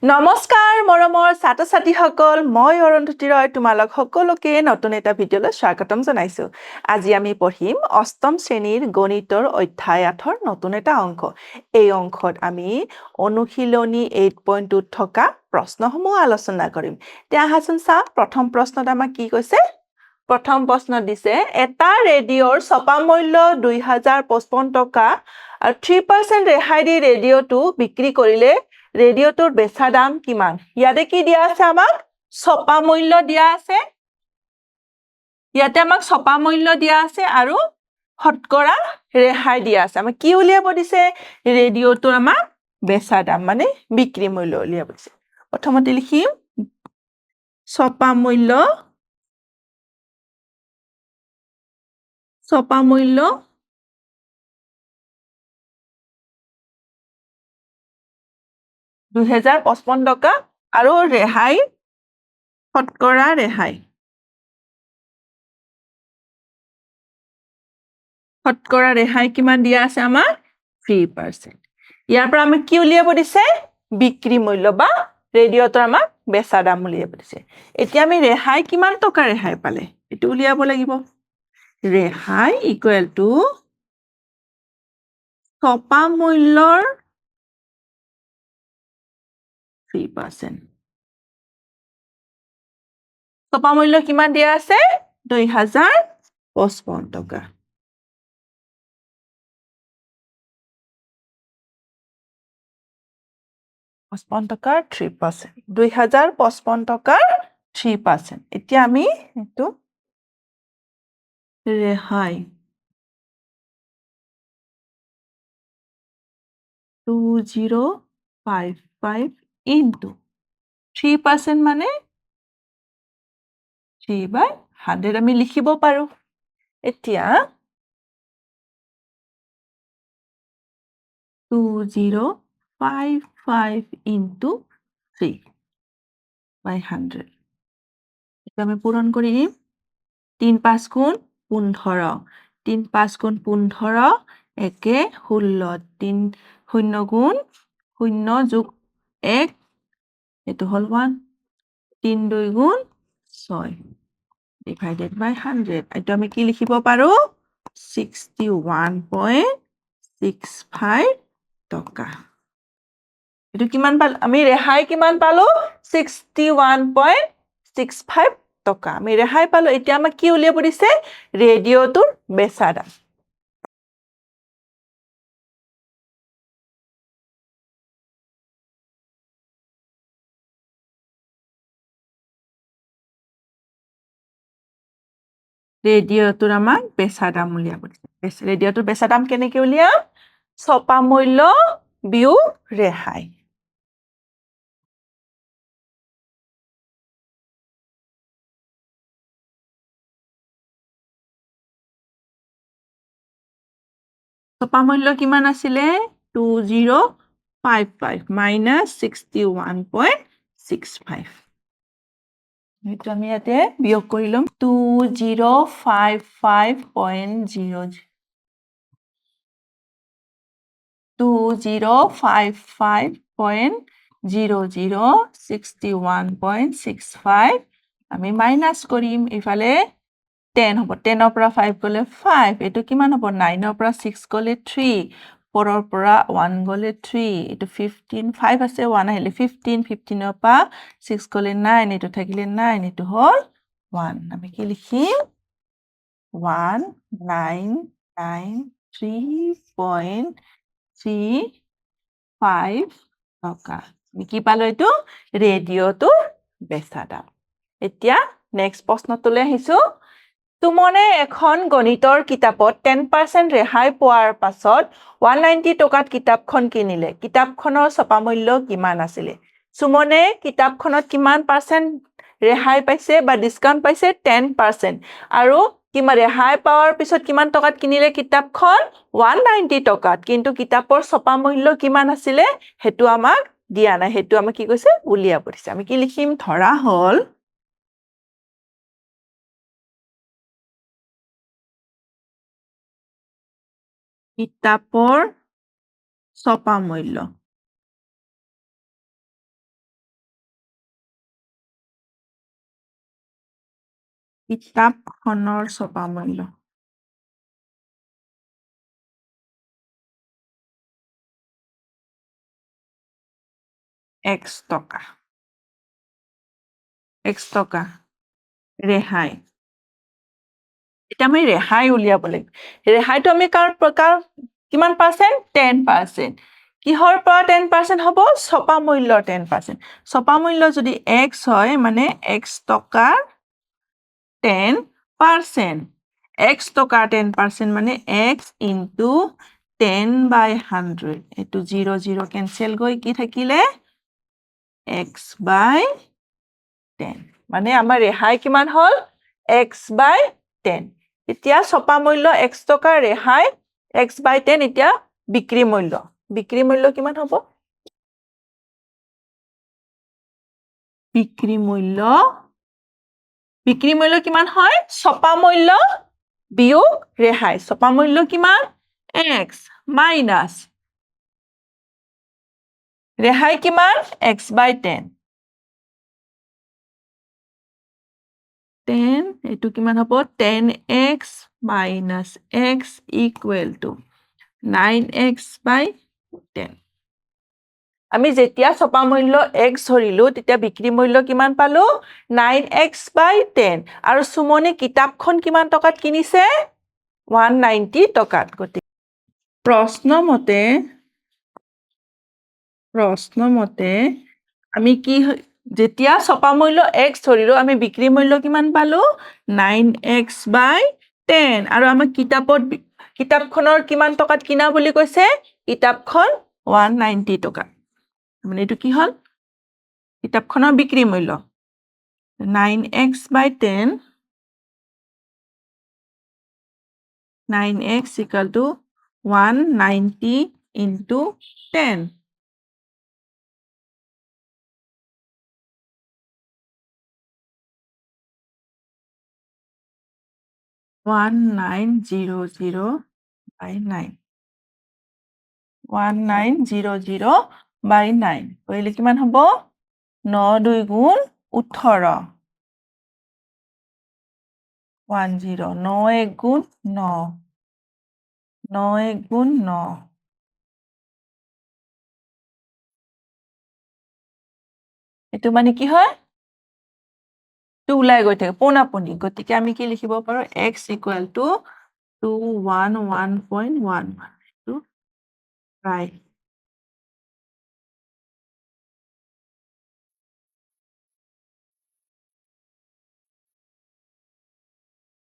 নমস্কাৰ মৰমৰ ছাত্ৰ-ছাত্ৰীসকল মই অৰুন্ধতী ৰয় তোমালোক সকলোকে নতুন এটা ভিডিঅ'লৈ স্বাগতম জনাইছো আজি আমি পঢ়িম অষ্টম শ্ৰেণীৰ গণিতৰ অধ্যায় 8ৰ নতুন এটা অংক এই অংকত আমি অনুশীলনী 8.2 থকা প্ৰশ্নসমূহ আলোচনা কৰিম তে আহাচোন চাও প্ৰথম প্ৰশ্নত আমাক কি কৈছে প্ৰথম প্ৰশ্ন দিছে এটা ৰেডিঅ'ৰ ছপা মূল্য 2055 টকা আৰু 3% ৰেহাই দি ৰেডিঅ'টো বিক্ৰী কৰিলে ৰেডিঅ'টোৰ বেচা দাম কিমান ইয়াতে কি দিয়া আছে আমাক ছপা মূল্য দিয়া আছে ইয়াতে আমাক ছপা মূল্য দিয়া আছে আৰু শতকৰা ৰেহাই দিয়া আছে আমাক কি উলিয়াব দিছে ৰেডিঅ'টোৰ আমাক বেচা দাম মানে বিক্ৰী মূল্য উলিয়াব দিছে প্ৰথমতে লিখিম ছপা মূল্য 2055 টকা আৰু ৰেহাই শতকৰা ৰেহাই শতকৰা ৰেহাই কিমান দিয়া আছে আমাৰ 3% ইয়াৰ পৰা আমি কি উলিয়াব দিছে বিক্ৰী মূল্য বা ৰেডিঅ'টোৰ আমাক বেচা দাম উলিয়াব দিছে এতিয়া আমি ৰেহাই কিমান টকা ৰেহাই পালে এটো উলিয়াব লাগিব ৰেহাই ইকুৱেল টু ছপা মূল্যৰ 3% ছপা মূল্য কিমান দিয়া আছে 2055 টকা 55 টকাৰ 3% 2055 টকাৰ 3% এতিয়া আমি এটো ৰেহাই 2055 into 3% মানে 3/100 আমি লিখিব পাৰো এতিয়া 2055 into 3/100 এটা আমি পূৰণ কৰি দিম 3 5 গুণ 15 3 5 গুণ 15 একে 16 3 0 গুণ 0 যোগ 1 এটো হল 1 3 2 গুণ 6 divided by 100 এটা আমি কি লিখিব পাৰো 61.65 টকা এটো কিমান পাল আমি ৰেহাই কিমান পালো 61.65 টকা আমি ৰেহাই পালো এতিয়া আমাক কি উলিয়াব দিছে ৰেডিঅ'টোৰ বেচা দাম ৰেডিঅ'টোৰ আমাক বেচা দাম উলিয়াব দিছে ৰেডিঅ'টোৰ বেচা দাম কেনেকৈ উলিয়াম ছপা মূল্য বিয়োগ ৰেহাই ছপা মূল্য কিমান আছিলে 2055 minus 61.65 এইটো আমি ইয়াতে বিয়োগ কৰি লম 2055.00 61.65 আমি মাইনাস কৰিম ইফালে 10 হ'ব 10 ৰ পৰা 5 গলে 5 এটো কিমান হ'ব 9 ৰ পৰা 6 গলে 3 4 ৰ পৰা 1 গলে 3 এটো 15 5 আছে 1 আহিলে 15 15 ৰ পৰা 6 গলে 9 এটো থাকিলে 9 এটো হল 1 আমি কি লিখিম 1993.35 টকা আমি কি পালো এটো ৰেডিঅ'টোৰ বেচা দাম এতিয়া নেক্সট প্ৰশ্নটোলৈ আহিছো তুমনে এখন গণিতৰ কিতাপত 10% ৰেহাই পোৱাৰ পাছত 190 টকাত কিতাপখন কিনিলে কিতাপখনৰ ছপা মূল্য কিমান আছিল সুমনে কিতাপখনত কিমান পাৰ্চেন্ট ৰেহাই পাইছে বা ডিসকাউন্ট পাইছে 10% আৰু কিমান ৰেহাই পাৱাৰ পিছত কিমান টকাত কিনিলে কিতাপখন 190 টকাত কিন্তু কিতাপৰ ছপা মূল্য কিমান আছিল হেতু আমাক দিয়া নাই হেতু আমাক কি কৈছে উলিয়াব দিছে আমি কি লিখিম ধৰা হল কিতাপৰ ছপা মূল্য কিতাপখনৰ ছপা মূল্য x টকা ৰেহাই এতিয়া আমি ৰেহাই উলিয়াব লাগিব ৰেহাইটো আমি কিমান পাৰ্চেণ্ট 10% কিহৰ পৰা 10% হ'ব ছপা মূল্যৰ 10% ছপা মূল্য যদি x হয় মানে x টকাৰ 10% x টকাৰ 10% মানে x into 10/100 এইটো 0 0 কেনচেল গৈ কি থাকিলে x by 10 মানে আমাৰ ৰেহাই কিমান হ'ল x/10 এতিয়া ছপা মূল্য x টকা ৰেহাই x/10 এতিয়া বিক্ৰী মূল্য কিমান হ'ব বিক্ৰী মূল্য কিমান হয় ছপা মূল্য বিয়োগ ৰেহাই ছপা মূল্য কিমান x মাইনাছ ৰেহাই কিমান x/10 10 এইটো কিমান হ'ব 10x minus x equal to 9x/10 আমি যেতিয়া ছপা মূল্য x ধৰিলো তেতিয়া বিক্ৰী মূল্য কিমান পালো 9x/10 আৰু সুমনে কিতাপখন কিমান টকাত কিনিছে 190 টকাত গতিকে প্ৰশ্নমতে আমি কি যেতিয়া ছপা মূল্য x ধৰিলো আমি বিক্ৰী মূল্য কিমান পালো 9x/10 আৰু আমাৰ কিতাপখনৰ কিমান টকাত কিনা বুলি কৈছে কিতাপখন 190 টকা মানে এইটো কি হ'ল কিতাপখনৰ বিক্ৰী মূল্য 9x/10 9x equal to 190 into 10 1900/9 1900/9 কৰিলে কিমান হ'ব 9 2 গুণ 18 10 9 1 গুণ 9 9 1 গুণ 9 এইটো মানে কি হয় টো ওলাই গৈ থাকে পোনাপনি গতিকে আমি কি লিখিব পাৰো x equal to 211.11 এইটো right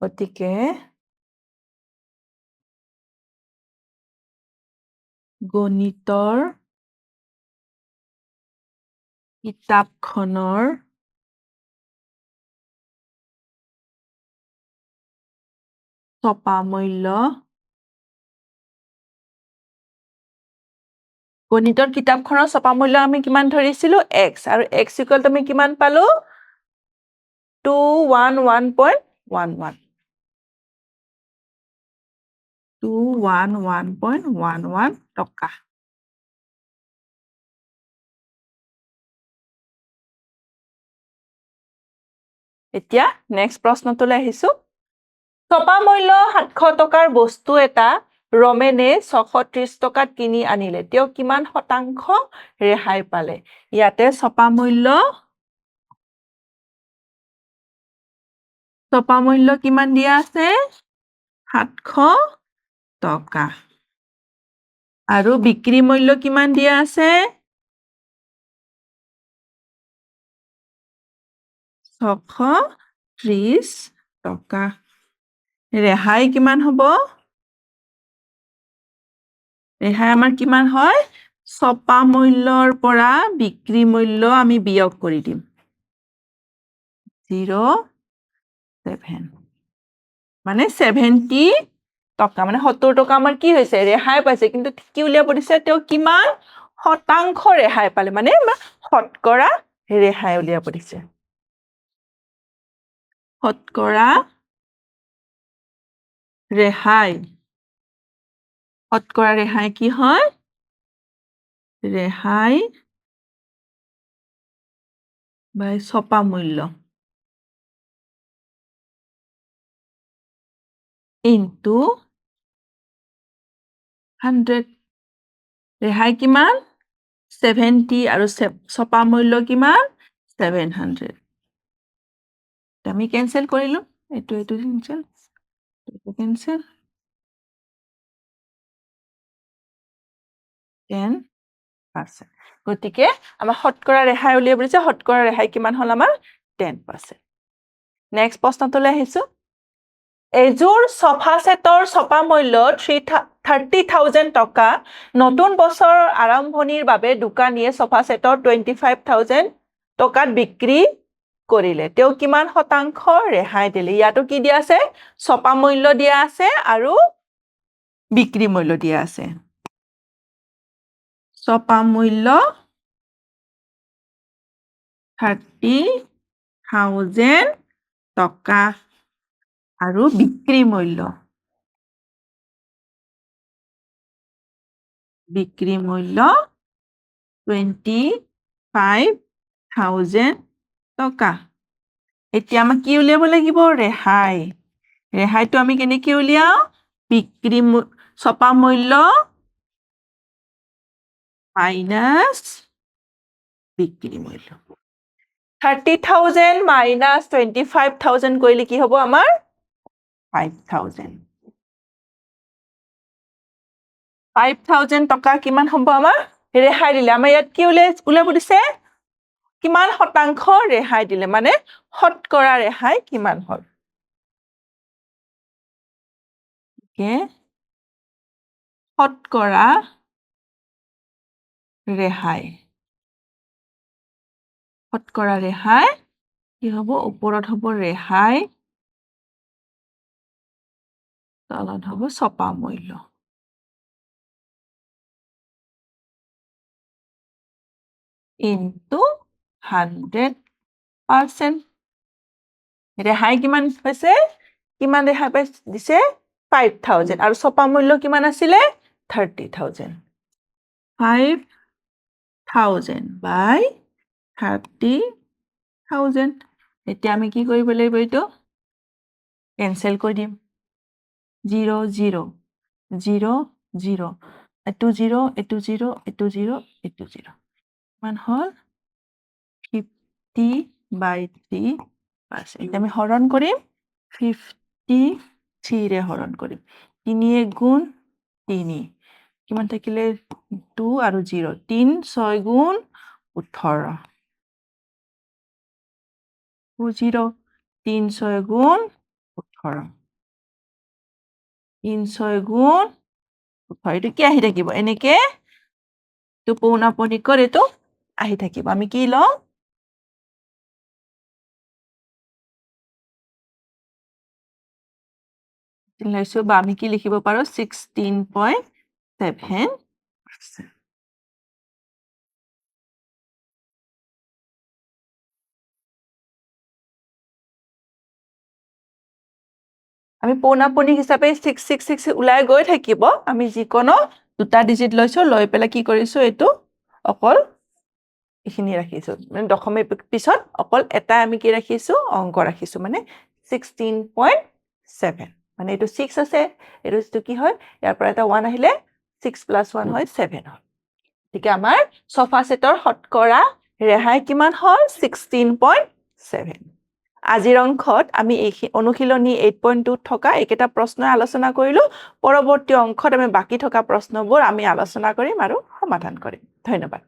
গতিকে গণিতৰ কিতাপখনৰ ছপা মূল্য গণিতৰ কিতাপখনৰ ছপা মূল্য আমি কিমান ধৰিছিলো x আৰু x ইকুৱেল টু আমি কিমান পালো 211.11 211.11 টকা এতিয়া নেক্সট প্ৰশ্নটোলৈ আহিছো ছপা মূল্য 700 টকাৰ বস্তু এটা ৰমেনে 630 টকাত কিনি আনিলে তেওঁ কিমান শতাংশ ৰেহাই পালে ইয়াতে ছপা মূল্য কিমান দিয়া আছে 700 টকা আৰু বিক্ৰী মূল্য কিমান দিয়া আছে 630 টকা ৰেহাই কিমান হ'ব ৰেহাই আমাৰ কিমান হয় ছপা মূল্যৰ পৰা বিক্ৰী মূল্য আমি বিয়োগ কৰি দিম 07 মানে 70 টকা মানে 70 টকা আমাৰ কি হৈছে ৰেহাই পাইছে কিন্তু কি উলিয়াব দিছে তেওঁ কিমান শতাংশ ৰেহাই পালে মানে শতকৰা ৰেহাই উলিয়াব দিছে শতকৰা ৰেহাই কি হয় ৰেহাই বাই ছপা মূল্য ইনটু 100 ৰেহাই কিমান 70 আৰু ছপা মূল্য কিমান 700 আমি কেনসেল কৰিলো এইটো কেনসেল 10% গতিকে আমাৰ শতকৰা ৰেহাই উলিয়াব দিছে শতকৰা ৰেহাই কিমান হল আমাৰ 10% নেক্সট প্ৰশ্নটোলৈ আহিছো এযোৰ সোফা সেটৰ ছপা মূল্য 30,000 টকা নতুন বছৰৰ আৰম্ভণিৰ বাবে দোকানীয়ে সোফা সেটৰ 25,000 টকাত বিক্ৰী কৰিলে তেওঁ কিমান শতাংশ ৰেহাই দিলে ইয়াতো কি দিয়া আছে ছপা মূল্য দিয়া আছে আৰু বিক্ৰী মূল্য দিয়া আছে ছপা মূল্য 30,000 টকা আৰু বিক্ৰী মূল্য 25,000 টকা এতিয়া আমাক কি উলিয়াব লাগিব ৰেহাই ৰেহাইটো আমি কেনেকৈ উলিয়াও বিক্ৰী ছপা মূল্য মাইনাছ বিক্ৰী মূল্য 30,000 মাইনাছ 25,000 কৰিলে কি হ'ব আমাৰ 5,000 টকা কিমান হ'ব আমাৰ ৰেহাই দিলে আমাৰ ইয়াত কি উলিয়াব দিছে কিমান শতাংশ ৰেহাই দিলে মানে শতকৰা ৰেহাই কিমান হ'ল শতকৰা ৰেহাই শতকৰা ৰেহাই কি হ'ব ওপৰত হ'ব ৰেহাই তলত হ'ব ছপা মূল্য ইনটু 100% ৰেহাই কিমান হৈছে কিমান ৰেহাই দিছে 5,000 আৰু ছপা মূল্য কিমান আছিলে 30,000 5,000 by 30,000 এতিয়া আমি কি কৰিব লাগিব এইটো কেনসেল কৰি দিম 0 0 0 0 এটো 0 এটো 0 এটো 0 এটো 0 মান হল 50/3% আমি হৰণ কৰিম 53 ৰে হৰণ কৰিম 3 গুণ 3 কিমান থাকিলে 2 আৰু 0 3 6 গুণ 18 0 3 6 গুণ 18 3 6 গুণ 18 এইটো কি আহি থাকিব এনেকে তো পৌনাপনি কৰে তো আহি থাকিব আমি কি লম লৈছো বা আমি কি লিখিব পাৰো 16.7% আমি পৌনাপনি হিচাপে 666 উলাই গৈ থাকিব আমি যিকোনো দুটা ডিজিট লৈছো লৈ পেলাই কি কৰিছো এটো অকল এখিনি ৰাখিছো মানে দশমিক পিছত অকল এটা আমি কি ৰাখিছো অংক ৰাখিছো মানে 16.7 মানে এটো 6 আছে এটো কি হয় ইয়াৰ পৰা এটা 1 আহিলে 6 + 1 হয় 7 হয় ঠিক আমাৰ সোফা সেটৰ শতকৰা ৰেহাই কিমান হল 16.7 আজিৰ অংকত আমি এই অনুশীলনী 8.2 থকা একেটা প্ৰশ্ন আলোচনা কৰিলো পৰৱৰ্তী অংকত আমি বাকি থকা প্ৰশ্নবোৰ আমি আলোচনা কৰিম আৰু সমাধান কৰিম ধন্যবাদ